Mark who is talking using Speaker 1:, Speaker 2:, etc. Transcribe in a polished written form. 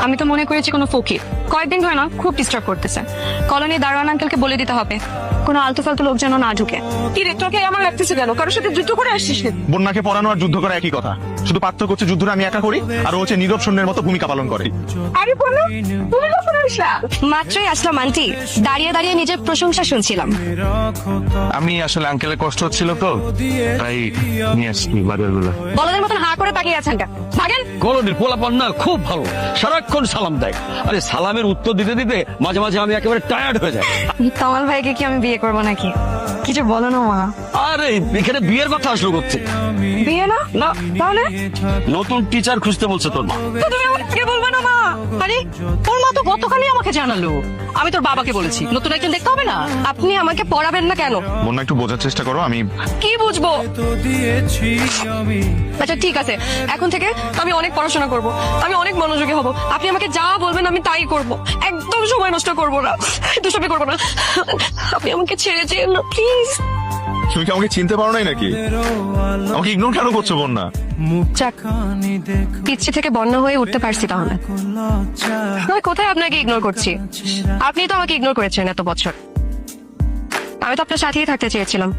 Speaker 1: আমি তো মনে করেছি কোনো ফকির। কয়েকদিন ধরে না খুব ডিস্টার্ব করতেছে। কলোনি দারোয়ান আঙ্কেলকে বলে দিতে হবে কোনো আলতু ফালতু লোক যেন না ঢুকে।
Speaker 2: কি রে, তোকে আমার লাগতেছে কেন? কারোর সাথে যুদ্ধ করে আসছিস?
Speaker 3: বন্যাকে পড়ানো আর যুদ্ধ করা একই কথা, শুধু পার্থক্য হচ্ছে যুদ্ধটা আমি একা করি আর ও হচ্ছে নীরব সৈন্যের মতো ভূমিকা পালন করে।
Speaker 2: আরে বলো, তুমি কখন আসলা?
Speaker 1: মাত্রই আসলাম আন্টি, দাঁড়িয়ে দাঁড়িয়ে নিজের প্রশংসা শুনছিলাম।
Speaker 3: আমি আসলে আঙ্কেলের কষ্ট হচ্ছিল তো, তাই নিয়ে আসছি বাজারগুলো।
Speaker 1: বলদের মতন হা করে তাকিয়ে আছেন কেন? ভাগেন।
Speaker 4: কলোনির পোলাপান না খুব ভালো, সারাক্ষণ সালাম দেয়। আরে সালামের উত্তর দিতে দিতে মাঝে মাঝে আমি একেবারে টায়ার্ড হয়ে যাই।
Speaker 1: তমাল ভাইকে কি আমি বিয়ে করবো নাকি? কিছু বলো না মা।
Speaker 4: আরে এখানে বিয়ের কথা আসলো করছে
Speaker 1: বিয়ে না?
Speaker 4: না,
Speaker 1: তাহলে
Speaker 4: নতুন টিচার খুঁজতে বলছে তোর মা।
Speaker 1: তো তুমি আমাকে বলবে না মা? আরে তোর মা তো গতকালই আমাকে জানালো। আমি তোর বাবাকে বলেছি নতুন একজন দেখতে হবে না। আপনি আমাকে পড়াবেন না কেন?
Speaker 3: বন্যা একটু বোঝার চেষ্টা করো, আমি
Speaker 1: কি বুঝবো? আচ্ছা ঠিক আছে, এখন থেকে আমি অনেক পড়াশোনা করব, আমি অনেক মনোযোগী হব। আপনি আমাকে যা বলবেন আমি তাই করব, একদম সময় নষ্ট করব না, দুষ্টামি করব না। আপনি আমাকে ছেড়ে যেন না প্লিজ।
Speaker 3: তুমি কি আমাকে চিনতে পারো নাই নাকি? আমাকে ইগনোর কেন করছো বন্যা?
Speaker 1: যাক, পিচ্ছি থেকে বন্যা হয়ে উঠতে পারছি তাহলে। আমি কোথায় আপনাকে ইগনোর করছি? আপনি তো আমাকে ইগনোর করেছেন এত বছর। আমি তো আপনার সাথেই থাকতে চেয়েছিলাম।